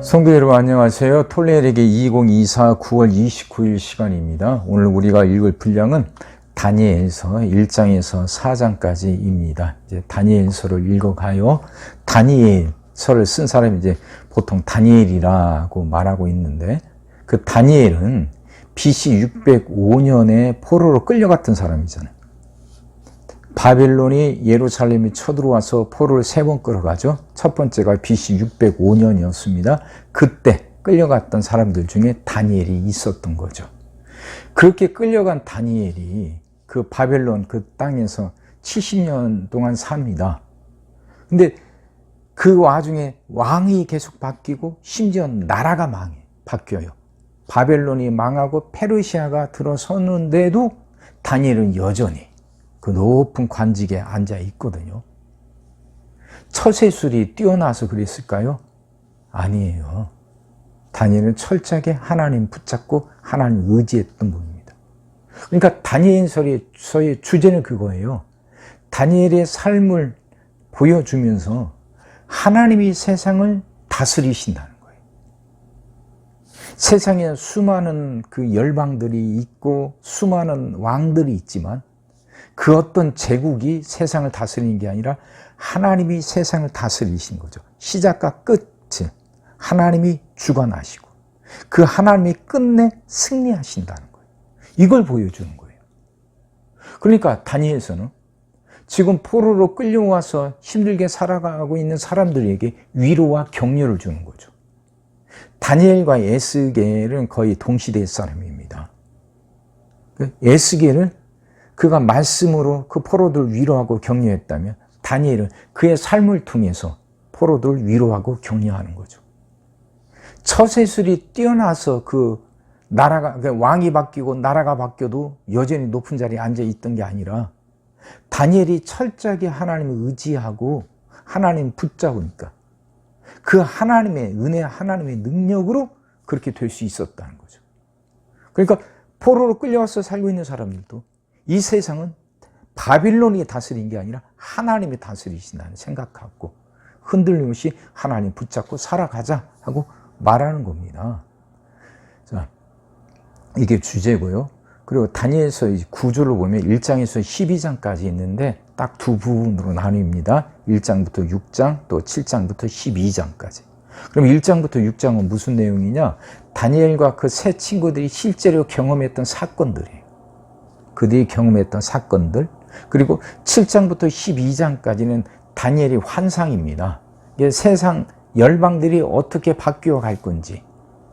성도 여러분 안녕하세요. 톨레에게 2024 9월 29일 시간입니다. 오늘 우리가 읽을 분량은 다니엘서 1장에서 4장까지입니다. 이제 다니엘서를 읽어가요. 다니엘서를 쓴 사람이 이제 보통 다니엘이라고 말하고 있는데, 그 다니엘은 BC 605년에 포로로 끌려갔던 사람이잖아요. 바벨론이 예루살렘에 쳐들어와서 포로를 3번 끌어가죠. 첫 번째가 BC 605년이었습니다. 그때 끌려갔던 사람들 중에 다니엘이 있었던 거죠. 그렇게 끌려간 다니엘이 그 바벨론 그 땅에서 70년 동안 삽니다. 근데 그 와중에 왕이 계속 바뀌고 심지어 나라가 바뀌어요. 바벨론이 망하고 페르시아가 들어섰는데도 다니엘은 여전히 그 높은 관직에 앉아 있거든요. 처세술이 뛰어나서 그랬을까요? 아니에요. 다니엘은 철저하게 하나님 붙잡고 하나님 의지했던 분입니다. 그러니까 다니엘서의 주제는 그거예요. 다니엘의 삶을 보여주면서 하나님이 세상을 다스리신다는 거예요. 세상에 수많은 그 열방들이 있고 수많은 왕들이 있지만 그 어떤 제국이 세상을 다스리는 게 아니라 하나님이 세상을 다스리신 거죠. 시작과 끝을 하나님이 주관하시고 그 하나님이 끝내 승리하신다는 거예요. 이걸 보여주는 거예요. 그러니까 다니엘서는 지금 포로로 끌려와서 힘들게 살아가고 있는 사람들에게 위로와 격려를 주는 거죠. 다니엘과 에스겔은 거의 동시대의 사람입니다. 에스겔은 그가 말씀으로 그 포로들 위로하고 격려했다면 다니엘은 그의 삶을 통해서 포로들 위로하고 격려하는 거죠. 처세술이 뛰어나서 그 나라가 왕이 바뀌고 나라가 바뀌어도 여전히 높은 자리에 앉아 있던 게 아니라 다니엘이 철저하게 하나님을 의지하고 하나님 붙잡으니까 그 하나님의 은혜, 하나님의 능력으로 그렇게 될 수 있었다는 거죠. 그러니까 포로로 끌려와서 살고 있는 사람들도 이 세상은 바빌론이 다스린 게 아니라 하나님이 다스리신다는 생각 갖고 흔들림 없이 하나님 붙잡고 살아가자 하고 말하는 겁니다. 자, 이게 주제고요. 그리고 다니엘서 구조를 보면 1장에서 12장까지 있는데 딱 두 부분으로 나뉩니다. 1장부터 6장 또 7장부터 12장까지. 그럼 1장부터 6장은 무슨 내용이냐? 다니엘과 그 세 친구들이 실제로 경험했던 사건들이에요. 그들이 경험했던 사건들. 그리고 7장부터 12장까지는 다니엘의 환상입니다. 이게 세상 열방들이 어떻게 바뀌어 갈 건지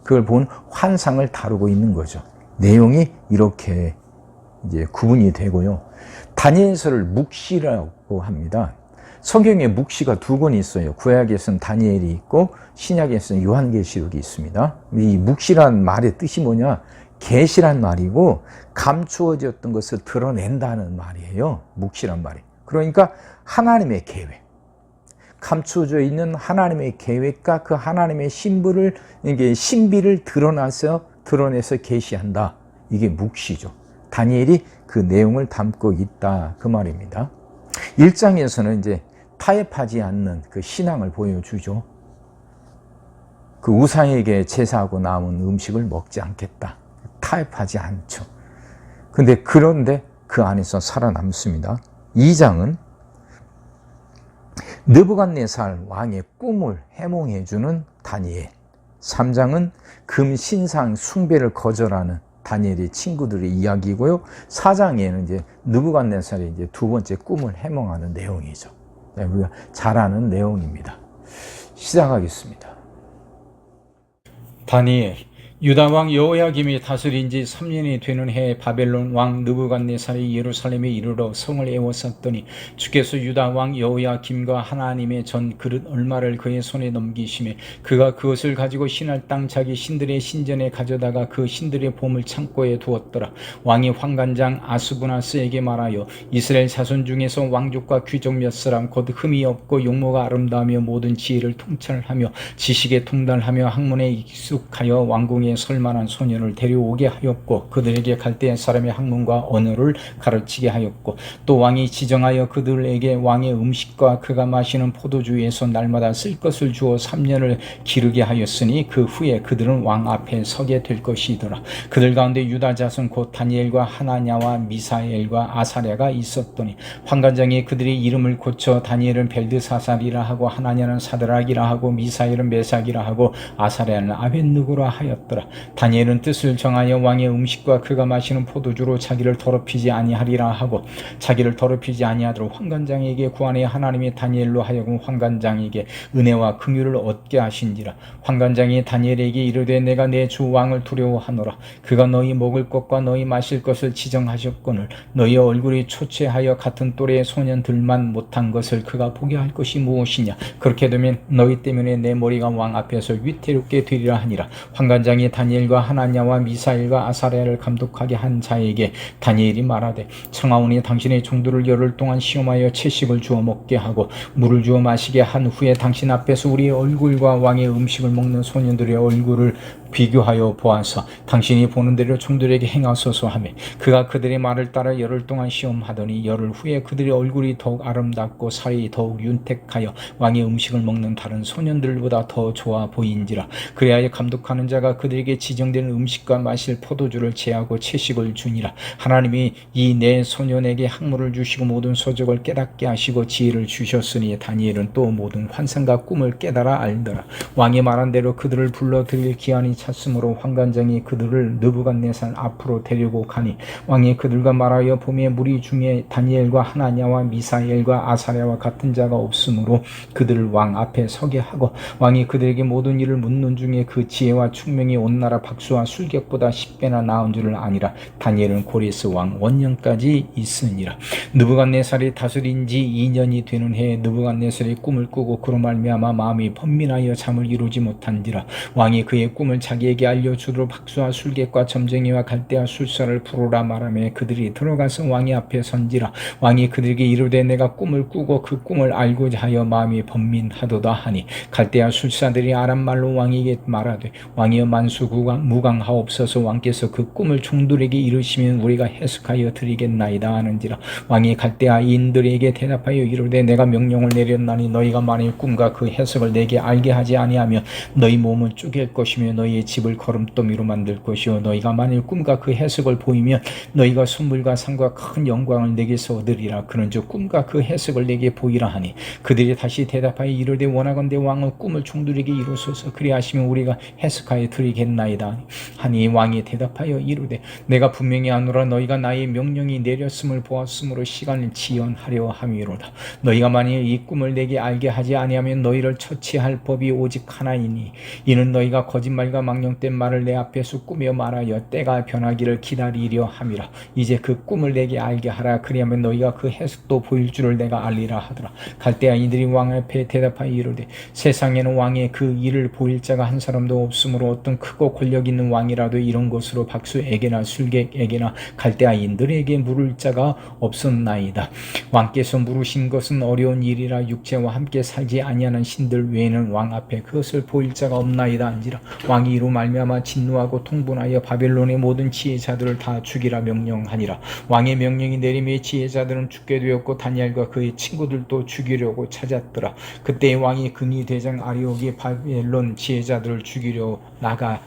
그걸 본 환상을 다루고 있는 거죠. 내용이 이렇게 이제 구분이 되고요. 다니엘서를 묵시라고 합니다. 성경에 묵시가 두 권 있어요. 구약에서는 다니엘이 있고 신약에서는 요한계시록이 있습니다. 이 묵시란 말의 뜻이 뭐냐? 계시란 말이고 감추어졌던 것을 드러낸다는 말이에요. 묵시란 말이. 그러니까 하나님의 계획, 감추어져 있는 하나님의 계획과 그 하나님의 신비를 드러내서 계시한다. 이게 묵시죠. 다니엘이 그 내용을 담고 있다 그 말입니다. 1장에서는 이제 타협하지 않는 그 신앙을 보여주죠. 그 우상에게 제사하고 남은 음식을 먹지 않겠다. 타협하지 않죠. 그런데 그 안에서 살아남습니다. 2장은 느부갓네살 왕의 꿈을 해몽해주는 다니엘. 3장은 금신상 숭배를 거절하는 다니엘의 친구들의 이야기고요. 4장에는 이제 느부갓네살의 이제 두 번째 꿈을 해몽하는 내용이죠. 우리가 잘 아는 내용입니다. 시작하겠습니다. 다니엘. 유다 왕 여호야김이 다스린 지 3년이 되는 해에 바벨론 왕 느부갓네살이 예루살렘에 이르러 성을 에워쌌더니 주께서 유다 왕 여호야김과 하나님의 전 그릇 얼마를 그의 손에 넘기시매 그가 그것을 가지고 신할 땅 자기 신들의 신전에 가져다가 그 신들의 보물 창고에 두었더라. 왕이 환관장 아스부나스에게 말하여 이스라엘 자손 중에서 왕족과 귀족 몇 사람 곧 흠이 없고 용모가 아름다우며 모든 지혜를 통찰하며 지식에 통달하며 학문에 익숙하여 왕궁에 하나님의 설만한 소년을 데려오게 하였고 그들에게 갈대아 사람의 학문과 언어를 가르치게 하였고 또 왕이 지정하여 그들에게 왕의 음식과 그가 마시는 포도주에서 날마다 쓸 것을 주어 3년을 기르게 하였으니 그 후에 그들은 왕 앞에 서게 될 것이더라. 그들 가운데 유다 자손 곧 다니엘과 하나냐와 미사엘과 아사랴가 있었더니 환관장이 그들의 이름을 고쳐 다니엘은 벨드사살이라 하고 하나냐는 사드락이라 하고 미사엘은 메삭이라 하고 아사랴는 아벳느고라 하였더라. 다니엘은 뜻을 정하여 왕의 음식과 그가 마시는 포도주로 자기를 더럽히지 아니하리라 하고 자기를 더럽히지 아니하도록 환관장에게 구하니 하나님이 다니엘로 하여금 환관장에게 은혜와 긍휼을 얻게 하신지라. 환관장이 다니엘에게 이르되 내가 내 주 왕을 두려워하노라. 그가 너희 먹을 것과 너희 마실 것을 지정하셨거늘 너희 얼굴이 초췌하여 같은 또래의 소년들만 못한 것을 그가 보게 할 것이 무엇이냐. 그렇게 되면 너희 때문에 내 머리가 왕 앞에서 위태롭게 되리라 하니라. 환관장이 다니엘과 하나냐와 미사엘과 아사랴를 감독하게 한 자에게 다니엘이 말하되 청하오니 당신의 종들을 열흘 동안 시험하여 채식을 주어 먹게 하고 물을 주어 마시게 한 후에 당신 앞에서 우리의 얼굴과 왕의 음식을 먹는 소년들의 얼굴을 비교하여 보아서 당신이 보는 대로 종들에게 행하소서 하며 그가 그들의 말을 따라 열흘 동안 시험하더니 열흘 후에 그들의 얼굴이 더욱 아름답고 살이 더욱 윤택하여 왕의 음식을 먹는 다른 소년들보다 더 좋아 보인지라. 그래야 감독하는 자가 그들에게 지정된 음식과 마실 포도주를 제하고 채식을 주니라. 하나님이 이 네 소년에게 학문을 주시고 모든 서적을 깨닫게 하시고 지혜를 주셨으니 다니엘은 또 모든 환상과 꿈을 깨달아 알더라. 왕이 말한 대로 그들을 불러 드릴 기한이 찼으므로 환관장이 그들을 느부갓네살 앞으로 데리고 가니 왕이 그들과 말하여 보매 무리 중에 다니엘과 하나냐와 미사엘과 아사랴와 같은 자가 없으므로 그들을 왕 앞에 서게 하고 왕이 그들에게 모든 일을 묻는 중에 그 지혜와 충명이 온 나라 박수와 술객보다 10배나 나은 줄을 아니라. 다니엘은 고레스 왕 원년까지 있으니라. 느부갓네살이 다스린 지 2년이 되는 해에 느부갓네살이 꿈을 꾸고 그로 말미암아 마음이 번민하여 잠을 이루지 못한지라. 왕이 그의 꿈을 자기에게 알려주도록 박수와 술객과 점쟁이와 갈대아 술사를 부르라 말하며 그들이 들어가서 왕의 앞에 선지라. 왕이 그들에게 이르되 내가 꿈을 꾸고 그 꿈을 알고자 하여 마음이 번민하도다 하니 갈대아 술사들이 아람말로 왕에게 말하되 왕이여 만수무강하옵소서. 왕께서 그 꿈을 종들에게 이르시면 우리가 해석하여 드리겠나이다 하는지라. 왕이 갈대아인들에게 대답하여 이르되 내가 명령을 내렸나니 너희가 만일 꿈과 그 해석을 내게 알게 하지 아니하면 너희 몸은 쪼갤 것이며 너희의 집을 거름더미로 만들 것이요 너희가 만일 꿈과 그 해석을 보이면 너희가 선물과 상과 큰 영광을 내게서 얻으리라. 그런즉 꿈과 그 해석을 내게 보이라 하니 그들이 다시 대답하여 이르되 원하건대 왕은 꿈을 종들에게 이루소서. 그리하시면 우리가 해석하여 드리겠나이다 하니 왕이 대답하여 이르되 내가 분명히 아노라. 너희가 나의 명령이 내렸음을 보았으므로 시간을 지연하려 함이로다. 너희가 만일 이 꿈을 내게 알게 하지 아니하면 너희를 처치할 법이 오직 하나이니 이는 너희가 거짓말과 망령된 말을 내 앞에서 꾸며 말하여 때가 변하기를 기다리려 함이라. 이제 그 꿈을 내게 알게 하라. 그리하면 너희가 그 해석도 보일 줄을 내가 알리라 하더라. 갈대아인들이 왕 앞에 대답하여 이르되 세상에는 왕의 그 일을 보일 자가 한 사람도 없으므로 어떤 크고 권력 있는 왕이라도 이런 것으로 박수에게나 술객에게나 갈대아인들에게 물을 자가 없었나이다. 왕께서 물으신 것은 어려운 일이라 육체와 함께 살지 아니하는 신들 외에는 왕 앞에 그것을 보일 자가 없나이다 한지라. 왕이 이로 말미암아 진노하고 통분하여 바벨론의 모든 지혜자들을 다 죽이라 명령하니라. 왕의 명령이 내림에 지혜자들은 죽게 되었고 다니엘과 그의 친구들도 죽이려고 찾았더라. 그때 왕이 근위 대장 아리옥이 바벨론 지혜자들을 죽이려 나가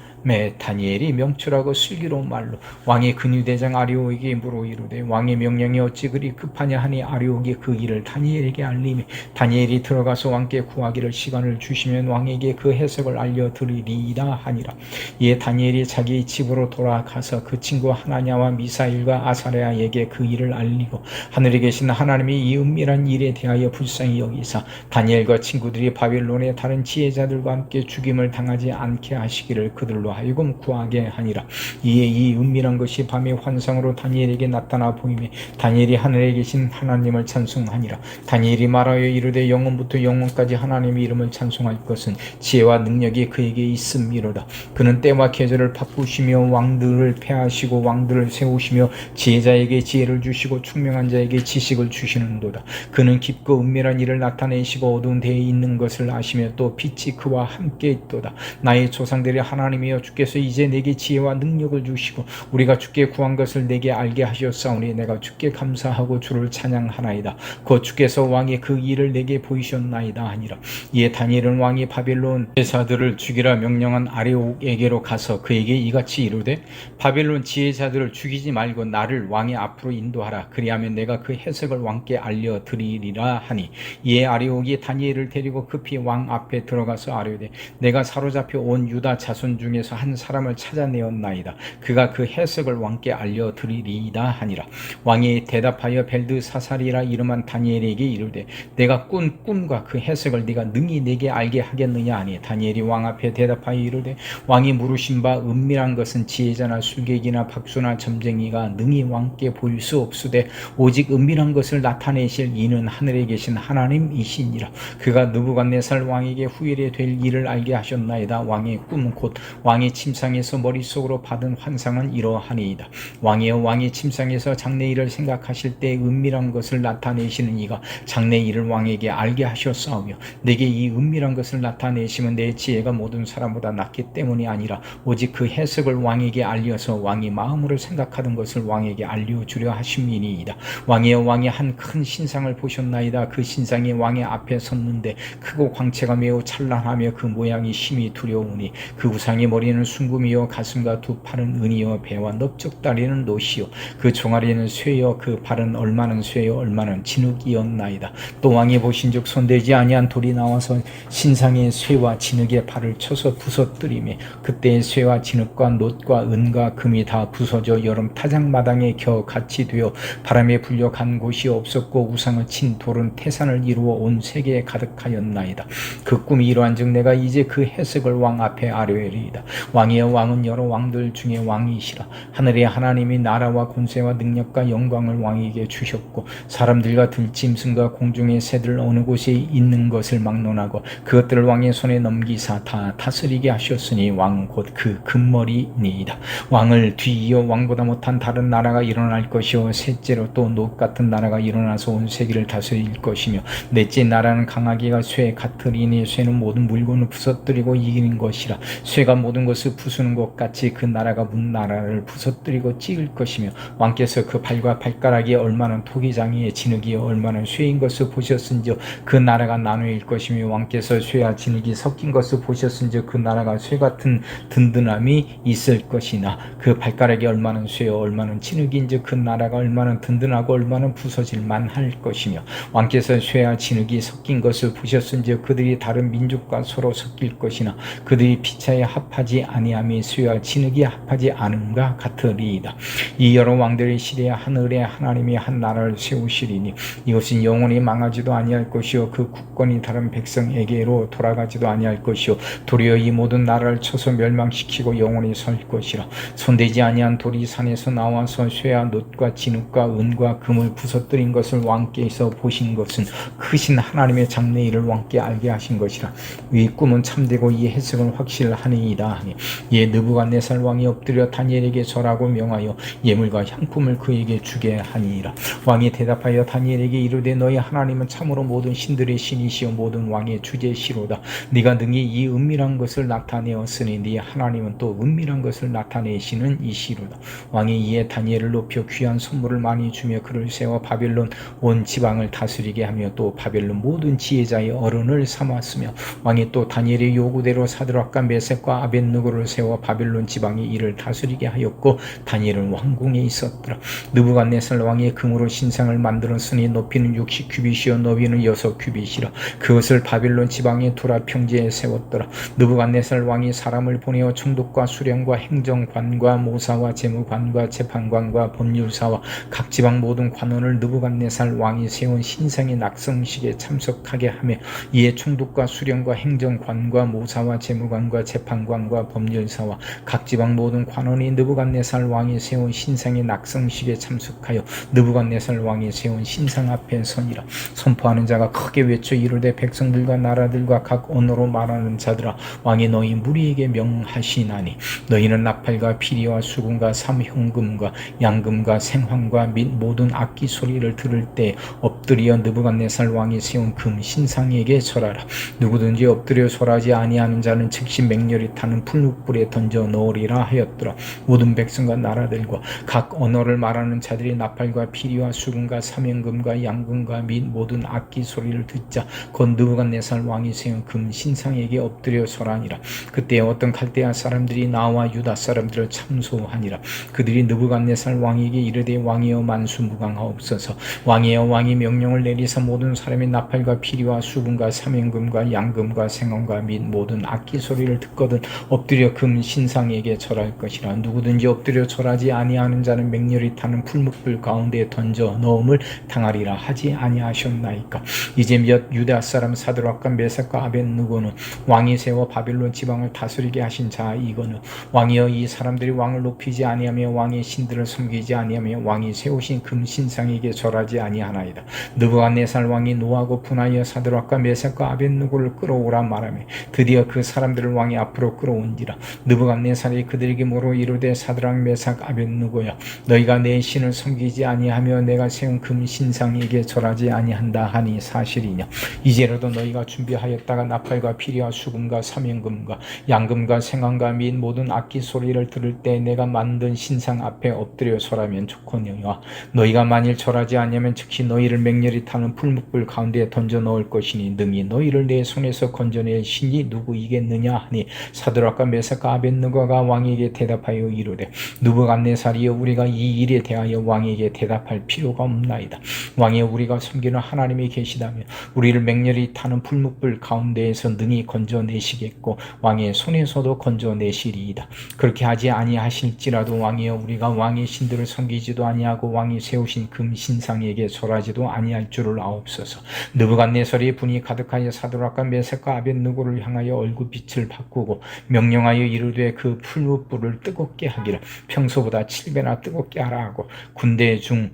다니엘이 명철하고 슬기로운 말로 왕의 근위대장 아리옥에게 물어 이르되 왕의 명령이 어찌 그리 급하냐 하니 아리옥이 그 일을 다니엘에게 알리매 다니엘이 들어가서 왕께 구하기를 시간을 주시면 왕에게 그 해석을 알려드리리이다 하니라. 이에 다니엘이 자기 집으로 돌아가서 그 친구 하나냐와 미사일과 아사랴에게 그 일을 알리고 하늘에 계신 하나님이 이 은밀한 일에 대하여 불쌍히 여기사 다니엘과 친구들이 바벨론의 다른 지혜자들과 함께 죽임을 당하지 않게 하시기를 그들로 하여금 구하게 하니라. 이에 이 은밀한 것이 밤의 환상으로 다니엘에게 나타나 보이매 다니엘이 하늘에 계신 하나님을 찬송하니라. 다니엘이 말하여 이르되 영원부터 영원까지 하나님의 이름을 찬송할 것은 지혜와 능력이 그에게 있음이로다. 그는 때와 계절을 바꾸시며 왕들을 패하시고 왕들을 세우시며 지혜자에게 지혜를 주시고 총명한 자에게 지식을 주시는도다. 그는 깊고 은밀한 일을 나타내시고 어두운 데에 있는 것을 아시며 또 빛이 그와 함께 있도다. 나의 조상들이 하나님이여 그리하여 주께서 이제 내게 지혜와 능력을 주시고 우리가 주께 구한 것을 내게 알게 하셨사오니 내가 주께 감사하고 주를 찬양하나이다. 곧 주께서 왕의 그 일을 내게 보이셨나이다 하니라. 이에 다니엘은 왕이 바벨론 지혜자들을 죽이라 명령한 아레옥에게로 가서 그에게 이같이 이르되 바벨론 지혜자들을 죽이지 말고 나를 왕의 앞으로 인도하라. 그리하면 내가 그 해석을 왕께 알려드리리라 하니 이에 아레옥이 다니엘을 데리고 급히 왕 앞에 들어가서 아뢰되 내가 사로잡혀 온 유다 자손 중에서 한 사람을 찾아내었나이다. 그가 그 해석을 왕께 알려드리리이다 하니라. 왕이 대답하여 벨드사살이라 이름한 다니엘에게 이르되 내가 꾼 꿈과 그 해석을 네가 능히 내게 알게 하겠느냐 하니 다니엘이 왕 앞에 대답하여 이르되 왕이 물으신 바 은밀한 것은 지혜자나 술객이나 박수나 점쟁이가 능히 왕께 보일 수 없으되 오직 은밀한 것을 나타내실 이는 하늘에 계신 하나님이시니라. 그가 느부갓네살 왕에게 후일에 될 일을 알게 하셨나이다. 왕의 꿈 곧 왕이 침상에서 머릿속으로 받은 환상은 이러하니이다. 왕이여 왕이 침상에서 장래일을 생각하실 때 은밀한 것을 나타내시는 이가 장래일을 왕에게 알게 하셨사오며 내게 이 은밀한 것을 나타내시면 내 지혜가 모든 사람보다 낫기 때문이 아니라 오직 그 해석을 왕에게 알려서 왕이 마음으로 생각하던 것을 왕에게 알려주려 하심이니이다. 왕이여 왕이 한 큰 신상을 보셨나이다. 그 신상이 왕의 앞에 섰는데 크고 광채가 매우 찬란하며 그 모양이 심히 두려우니 그 우상의 머리는 순금이요 가슴과 두 팔은 은이요 배와 넓적다리는 노시요 그 종아리는 쇠요 그 발은 얼마는 쇠요 얼마는 진흙이었나이다. 또 왕이 보신즉 손대지 아니한 돌이 나와서 신상의 쇠와 진흙의 발을 쳐서 부서뜨리며 그때의 쇠와 진흙과 놋과 은과 금이 다 부서져 여름 타작마당에 겨 같이 되어 바람에 불려 간 곳이 없었고 우상을 친 돌은 태산을 이루어 온 세계에 가득하였나이다. 그 꿈이 이러한즉 내가 이제 그 해석을 왕 앞에 아뢰리이다. 왕이여 왕은 여러 왕들 중에 왕이시라. 하늘의 하나님이 나라와 권세와 능력과 영광을 왕에게 주셨고 사람들과 들짐승과 공중의 새들 어느 곳에 있는 것을 막론하고 그것들을 왕의 손에 넘기사 다 다스리게 하셨으니 왕은 곧 그 금머리니이다. 왕을 뒤이어 왕보다 못한 다른 나라가 일어날 것이요 셋째로 또 놋 같은 나라가 일어나서 온 세계를 다스릴 것이며 넷째 나라는 강하기가 쇠 같으리니 쇠는 모든 물건을 부서뜨리고 이기는 것이라. 쇠가 모든 것을 부수는 것 같이 그 나라가 문 나라를 부서뜨리고 찍을 것이며 왕께서 그 발과 발가락이 얼마나 토기장이에 진흙이 얼마나 쇠인 것을 보셨은지 그 나라가 나누일 것이며 왕께서 쇠와 진흙이 섞인 것을 보셨은지 그 나라가 쇠 같은 든든함이 있을 것이나 그 발가락이 얼마나 쇠요 얼마나 진흙인지 그 나라가 얼마나 든든하고 얼마나 부서질 만할 것이며 왕께서 쇠와 진흙이 섞인 것을 보셨은지 그들이 다른 민족과 서로 섞일 것이나 그들이 피차에 합하지 아니함이 쇠와 진흙이 합하지 않음과 같으리이다. 이 여러 왕들의 시대에 하늘의 하나님이 한 나라를 세우시리니 이것은 영원히 망하지도 아니할 것이요 그 국권이 다른 백성에게로 돌아가지도 아니할 것이요 도리어 이 모든 나라를 쳐서 멸망시키고 영원히 설 것이라. 손대지 아니한 돌이 산에서 나와서 쇠와 놋과 진흙과 은과 금을 부서뜨린 것을 왕께서 보신 것은 크신 하나님의 장래일을 왕께 알게 하신 것이라. 이 꿈은 참되고 이 해석은 확실하니이다 하니 이에 느부갓네살 왕이 엎드려 다니엘에게 절하고 명하여 예물과 향품을 그에게 주게 하니이라. 왕이 대답하여 다니엘에게 이르되 너희 하나님은 참으로 모든 신들의 신이시여 모든 왕의 주제시로다. 네가 능히 이 은밀한 것을 나타내었으니 네 하나님은 또 은밀한 것을 나타내시는 이시로다. 왕이 이에 다니엘을 높여 귀한 선물을 많이 주며 그를 세워 바벨론 온 지방을 다스리게 하며 또 바벨론 모든 지혜자의 어른을 삼았으며 왕이 또 다니엘의 요구대로 사드락과 메섹과 아벳느고를 세워 바벨론 지방의 일을 다스리게 하였고 다니엘은 왕궁에 있었더라. 느부갓네살 왕이 금으로 신상을 만들었으니 높이는 60규빗이요 너비는 6규빗이라. 그것을 바벨론 지방의 두라 평지에 세웠더라. 느부갓네살 왕이 사람을 보내어 총독과 수령과 행정관과 모사와 재무관과 재판관과 법률사와 각 지방 모든 관원을 느부갓네살 왕이 세운 신상의 낙성식에 참석하게 하며 이에 총독과 수령과 행정관과 모사와 재무관과 재판관과 법률사와 각 지방 모든 관원이 느부갓네살 왕이 세운 신상의 낙성식에 참석하여 느부갓네살 왕이 세운 신상 앞에 서니라. 선포하는 자가 크게 외쳐 이르되 백성들과 나라들과 각 언어로 말하는 자들아 왕이 너희 무리에게 명하시나니 너희는 나팔과 피리와 수금과 삼형금과 양금과 생황과 및 모든 악기 소리를 들을 때 엎드려 느부갓네살 왕이 세운 금 신상에게 절하라. 누구든지 엎드려 절하지 아니하는 자는 즉시 맹렬히 타는 풀무불에 던져 넣으리라 하였더라. 모든 백성과 나라들과 각 언어를 말하는 자들이 나팔과 피리와 수금과 사명금과 양금과 및 모든 악기 소리를 듣자 곧 느부갓네살 왕이 세운 금 신상에게 엎드려 절하니라. 그때 어떤 갈대아 사람들이 나와 유다 사람들을 참소하니라. 그들이 느부갓네살 왕에게 이르되 왕이여 만수무강하옵소서. 왕이여 왕이 명령을 내리사 모든 사람이 나팔과 피리와 수금과 사명금과 양금과 생언과 및 모든 악기 소리를 듣거든 엎드려 금 신상에게 절할 것이라. 누구든지 엎드려 절하지 아니하는 자는 맹렬히 타는 풀무불 가운데에 던져 넣음을 당하리라 하지 아니하셨나이까. 이제 몇 유다 사람 사드락과 메삭과 아벳느고는 왕이 세워 바빌론 지방을 다스리게 하신 자이거늘 왕이여 이 사람들이 왕을 높이지 아니하며 왕의 신들을 섬기지 아니하며 왕이 세우신 금 신상에게 절하지 아니하나이다. 느부갓네살 왕이 노하고 분하여 사드락과 메삭과 아벳느고를 끌어오라 말하며 드디어 그 사람들을 왕이 앞으로 끌어온지라. 느부갓네살이 그들에게 물어 이르되 사드락 메삭 아벳느고야 너희가 내 신을 섬기지 아니하며 내가 세운 금 신상에게 절하지 아니한다 하니 사실이냐. 이제라도 너희가 준비하였다가 나팔과 피리와 수금과 사명금과 양금과 생황과 및 모든 악기 소리를 들을 때 내가 만든 신상 앞에 엎드려 절하면 좋거니와 너희가 만일 절하지 아니하면 즉시 너희를 맹렬히 타는 풀무불 가운데에 던져 넣을 것이니 능히 너희를 내 손에서 건져낼 신이 누구이겠느냐 하니 사드락과 메삭과 아벳느고가 왕에게 대답하여 이르되 느부갓네살이여 우리가 이 일에 대하여 왕에게 대답할 필요가 없나이다. 왕이여 우리가 섬기는 하나님이 계시다면 우리를 맹렬히 타는 풀무불 가운데에서 능히 건져내시겠고 왕의 손에서도 건져내시리이다. 그렇게 하지 아니하실지라도 왕이여 우리가 왕의 신들을 섬기지도 아니하고 왕이 세우신 금 신상에게 절하지도 아니할 줄을 아옵소서. 느부갓네살이 분이 가득하여 사드락과 메삭과 아벳느고를 향하여 얼굴빛을 바꾸고 명령하여 이르되 그 풀무불을 뜨겁게 하기를 평소보다 7배나 뜨겁게 하라 하고 군대 중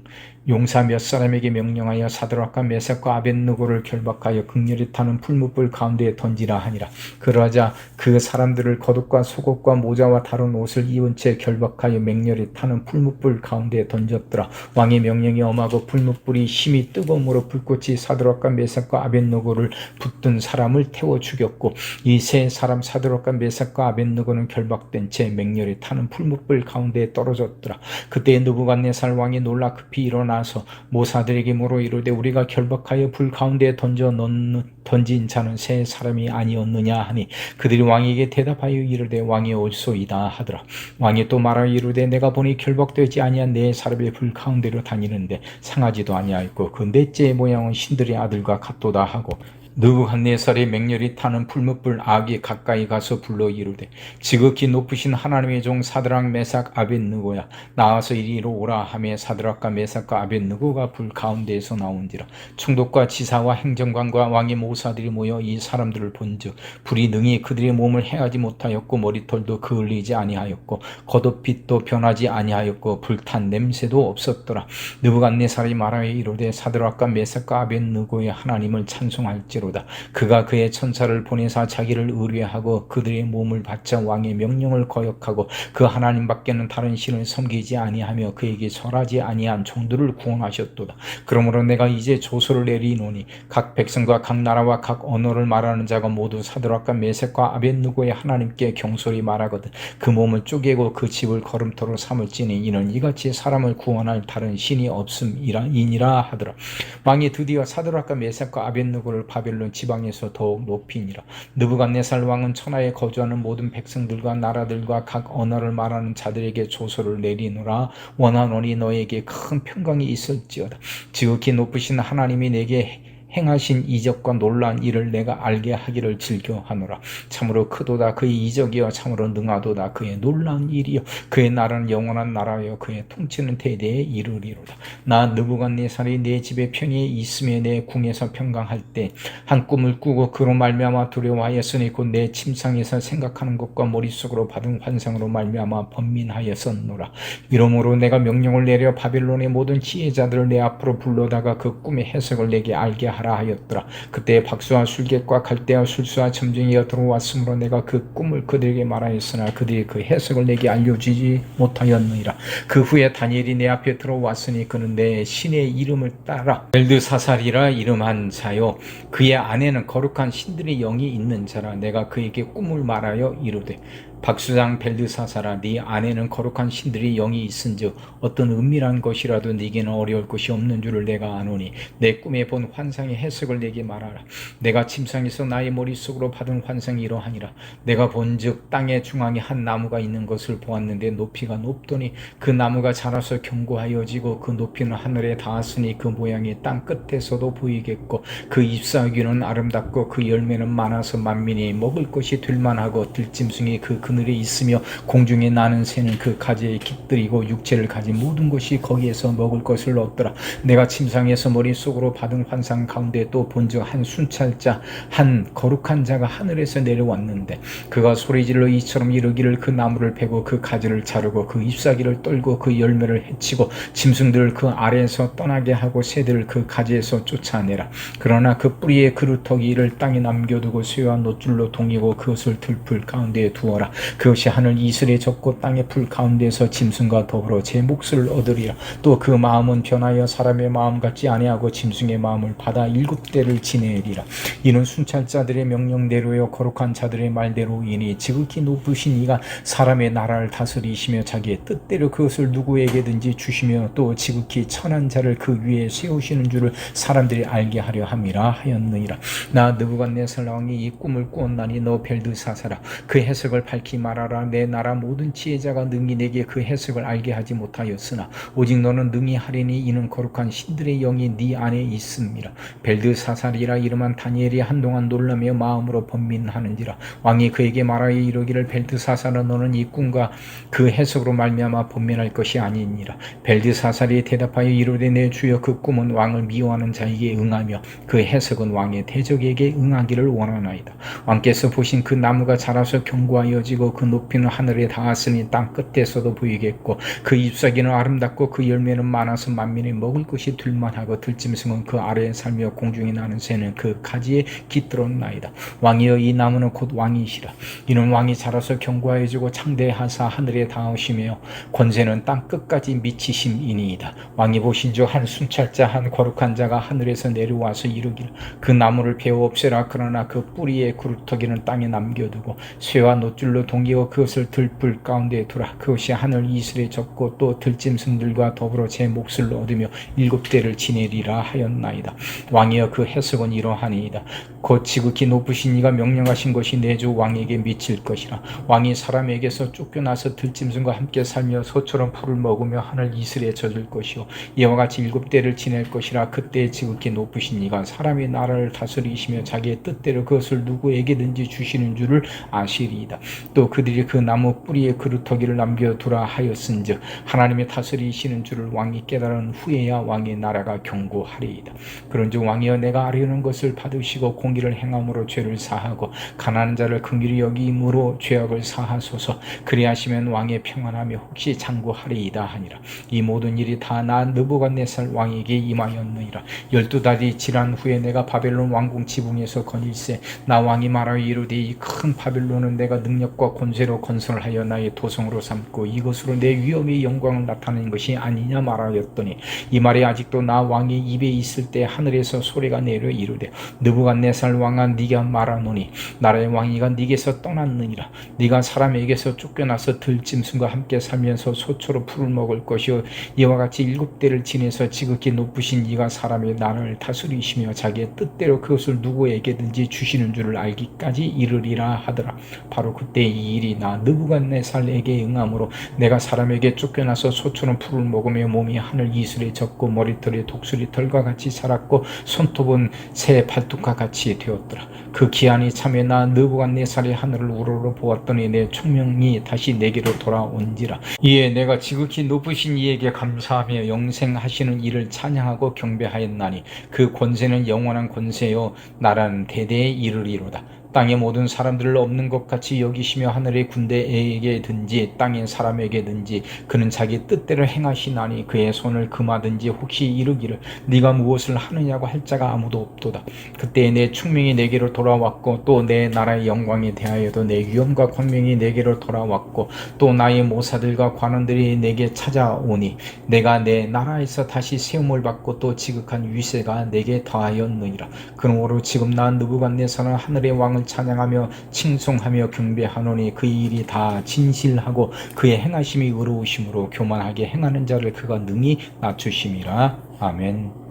용사 몇 사람에게 명령하여 사드락과 메삭과 아벳느고를 결박하여 극렬히 타는 풀무불 가운데에 던지라 하니라. 그러자 그 사람들을 겉옷과 속옷과 모자와 다른 옷을 입은 채 결박하여 맹렬히 타는 풀무불 가운데에 던졌더라. 왕의 명령이 엄하고 풀무불이 힘이 뜨거움으로 불꽃이 사드락과 메삭과 아벳느고를 붙든 사람을 태워 죽였고 이 세 사람 사드락과 메삭과 아벳느고는 결박된 채 맹렬히 타는 풀무불 가운데에 떨어졌더라. 그때 느부갓네살 왕이 놀라 급히 일어나서 모사들에게 물어 이르되 우리가 결박하여 불 가운데에 던진 자는 세 사람이 아니었느냐 하니 그들이 왕에게 대답하여 이르되 왕이 옳소이다 하더라. 왕이 또 말하여 이르되 내가 보니 결박되지 아니한 네 사람의 불 가운데로 다니는데 상하지도 아니하였고 그 넷째의 모양은 신들의 아들과 같도다 하고 느부갓네살이 맹렬히 타는 풀무불 악이 가까이 가서 불러 이르되 지극히 높으신 하나님의 종 사드락 메삭 아벳느고야 나와서 이리로 오라 하며 사드락과 메삭과 아벳느고가 불 가운데에서 나온지라. 총독과 지사와 행정관과 왕의 모사들이 모여 이 사람들을 본즉 불이 능히 그들의 몸을 해하지 못하였고 머리털도 그을리지 아니하였고 겉옷빛도 변하지 아니하였고 불탄 냄새도 없었더라. 느부갓네살이 말하여 이르되 사드락과 메삭과 아벳느고의 하나님을 찬송할지로 그가 그의 천사를 보내사 자기를 의뢰하고 그들의 몸을 받자 왕의 명령을 거역하고 그 하나님 밖에는 다른 신을 섬기지 아니하며 그에게 절하지 아니한 종들을 구원하셨도다. 그러므로 내가 이제 조서를 내리노니 각 백성과 각 나라와 각 언어를 말하는 자가 모두 사드락과 메삭과 아벳느고의 하나님께 경솔히 말하거든 그 몸을 쪼개고 그 집을 걸음터로 삼을지니 이는 이같이 사람을 구원할 다른 신이 없음이니라 하더라. 왕이 드디어 사드락과 메삭과 아벳느고를 바벨론 지방에서 더욱 높이니라. 느부갓네살 왕은 천하에 거주하는 모든 백성들과 나라들과 각 언어를 말하는 자들에게 조서를 내리노라. 원하노니 너에게 큰 평강이 있을지어다. 지극히 높으신 하나님이 내게 행하신 이적과 놀라운 일을 내가 알게 하기를 즐겨하노라. 참으로 크도다 그의 이적이여 참으로 능하도다 그의 놀라운 일이여 그의 나라는 영원한 나라여 그의 통치는 대대에 이르리로다. 나 느부갓네살이 내 집에 편히 있으며 내 궁에서 평강할 때 한 꿈을 꾸고 그로 말미암아 두려워하였으니 곧 내 침상에서 생각하는 것과 머릿속으로 받은 환상으로 말미암아 번민하였었노라. 이러므로 내가 명령을 내려 바벨론의 모든 지혜자들을 내 앞으로 불러다가 그 꿈의 해석을 내게 알게 하라 하였더라. 그때 박수와 술객과 갈대와 술수와 점쟁이가 들어왔으므로 내가 그 꿈을 그들에게 말하였으나 그들이 그 해석을 내게 알려주지 못하였느니라. 그 후에 다니엘이 내 앞에 들어왔으니 그는 내 신의 이름을 따라 벨드사살이라 이름한 자요 그의 안에는 거룩한 신들의 영이 있는 자라. 내가 그에게 꿈을 말하여 이르되 박수장 벨드사사라, 네 안에는 거룩한 신들이 영이 있은즉 어떤 은밀한 것이라도 네게는 어려울 것이 없는 줄을 내가 아노니 내 꿈에 본 환상의 해석을 내게 말하라. 내가 침상에서 나의 머릿속으로 받은 환상이 이러하니라. 내가 본즉 땅의 중앙에 한 나무가 있는 것을 보았는데 높이가 높더니 그 나무가 자라서 견고하여지고 그 높이는 하늘에 닿았으니 그 모양이 땅 끝에서도 보이겠고 그 잎사귀는 아름답고 그 열매는 많아서 만민이 먹을 것이 될만하고 들짐승이 그 그늘에 있으며 공중에 나는 새는 그 가지에 깃들이고 육체를 가진 모든 것이 거기에서 먹을 것을 얻더라. 내가 침상에서 머릿속으로 받은 환상 가운데 또 본즉 한 순찰자 한 거룩한 자가 하늘에서 내려왔는데 그가 소리질러 이처럼 이르기를 그 나무를 베고 그 가지를 자르고 그 잎사귀를 떨고 그 열매를 해치고 짐승들을 그 아래에서 떠나게 하고 새들을 그 가지에서 쫓아내라. 그러나 그 뿌리의 그루터기 이를 땅에 남겨두고 쇠와 놋줄로 동이고 그것을 들풀 가운데에 두어라. 그것이 하늘 이슬에 젖고 땅의 풀 가운데에서 짐승과 더불어 제 몫을 얻으리라. 또 그 마음은 변하여 사람의 마음 같지 아니하고 짐승의 마음을 받아 7대를 지내리라. 이는 순찰자들의 명령대로요 거룩한 자들의 말대로이니 지극히 높으신 이가 사람의 나라를 다스리시며 자기의 뜻대로 그것을 누구에게든지 주시며 또 지극히 천한 자를 그 위에 세우시는 줄을 사람들이 알게 하려 함이라 하였느니라. 나 느부갓네살 왕이 이 꿈을 꾸었나니 너 벨드사사라, 그 해석을 밝히 말하라. 내 나라 모든 지혜자가 능히 내게 그 해석을 알게 하지 못하였으나 오직 너는 능히 하리니 이는 거룩한 신들의 영이 네 안에 있음이라. 벨드사살이라 이름한 다니엘이 한동안 놀라며 마음으로 번민하는지라. 왕이 그에게 말하여 이르기를 벨드사살아, 너는 이 꿈과 그 해석으로 말미암아 번민할 것이 아니니라. 벨드사살이 대답하여 이르되 내 주여, 그 꿈은 왕을 미워하는 자에게 응하며 그 해석은 왕의 대적에게 응하기를 원하나이다. 왕께서 보신 그 나무가 자라서 견고하여지고 그 높이는 하늘에 닿았으니 땅 끝에서도 보이겠고 그 잎사귀는 아름답고 그 열매는 많아서 만민이 먹을 것이 될만하고 들짐승은 그 아래에 살며 공중에 나는 새는 그 가지에 깃들었나이다. 왕이여, 이 나무는 곧 왕이시라. 이는 왕이 자라서 견고하여지고 창대하사 하늘에 닿으시며 권세는 땅 끝까지 미치심이니이다. 왕이 보신즉 한 순찰자 한 거룩한 자가 하늘에서 내려와서 이르기를 그 나무를 베어 없애라. 그러나 그 뿌리의 그루터기는 땅에 남겨두고 쇠와 놋줄로 동이어 그것을 들풀 가운데에 두라. 그것이 하늘 이슬에 젖고 또 들짐승들과 더불어 제 몫을 얻으며 7대를 지내리라 하였나이다. 왕이여, 그 해석은 이러하니이다. 곧 지극히 높으신 이가 명령하신 것이 내 주 왕에게 미칠 것이라. 왕이 사람에게서 쫓겨나서 들짐승과 함께 살며 소처럼 풀을 먹으며 하늘 이슬에 젖을 것이요 이와 같이 7대를 지낼 것이라. 그때 지극히 높으신 이가 사람의 나라를 다스리시며 자기의 뜻대로 그것을 누구에게든지 주시는 줄을 아시리이다. 또 그들이 그 나무 뿌리에 그루터기를 남겨두라 하였은즉 하나님의 다스리시는 줄을 왕이 깨달은 후에야 왕의 나라가 견고하리이다. 그런즉 왕이여, 내가 아뢰는 것을 받으시고 공의를 행함으로 죄를 사하고 가난한 자를 긍휼히 여김으로 죄악을 사하소서. 그리하시면 왕의 평안함이 혹시 장구하리이다 하니라. 이 모든 일이 다 나 느부갓네살 왕에게 임하였느니라. 12달이 지난 후에 내가 바벨론 왕궁 지붕에서 거닐세 나 왕이 말하여 이르되 이 큰 바벨론은 내가 능력과 권세로 건설하여 나의 도성으로 삼고 이것으로 내 위엄의 영광을 나타내는 것이 아니냐 말하였더니 이 말이 아직도 나 왕의 입에 있을 때 하늘에서 소리가 내려 이르되 느부갓네살 왕아, 네가 말하노니 나라의 왕이가 네게서 떠났느니라. 네가 사람에게서 쫓겨나서 들짐승과 함께 살면서 소초로 풀을 먹을 것이요 이와 같이 7대를 지내서 지극히 높으신 이가 사람의 나라를 다스리시며 자기의 뜻대로 그것을 누구에게든지 주시는 줄을 알기까지 이르리라 하더라. 바로 그때 이 일이 나 느부갓네살에게 응함으로 내가 사람에게 쫓겨나서 소초는 풀을 먹으며 몸이 하늘 이슬에 젖고 머리털이 독수리털과 같이 자랐고 손톱은 새 발톱과 같이 되었더라. 그 기한이 참에 나 느부갓네살의 하늘을 우러러 보았더니 내 총명이 다시 내게로 돌아온지라. 이에 내가 지극히 높으신 이에게 감사하며 영생하시는 이를 찬양하고 경배하였나니 그 권세는 영원한 권세요 나라는 대대에 이르리로다. 땅의 모든 사람들을 없는 것 같이 여기시며 하늘의 군대에게든지 땅의 사람에게든지 그는 자기 뜻대로 행하시나니 그의 손을 금하든지 혹시 이르기를 네가 무엇을 하느냐고 할 자가 아무도 없도다. 그때 내 충명이 내게로 돌아왔고 또 내 나라의 영광에 대하여도 내 위엄과 권명이 내게로 돌아왔고 또 나의 모사들과 관원들이 내게 찾아오니 내가 내 나라에서 다시 세움을 받고 또 지극한 위세가 내게 더하였느니라. 그러므로 지금 나 느부갓네살은 하늘의 왕을 이름을 찬양하며 칭송하며 경배하노니 그의 일이 다 진실하고 그의 행하심이 의로우심으로 교만하게 행하는 자를 그가 능히 낮추심이라. 아멘.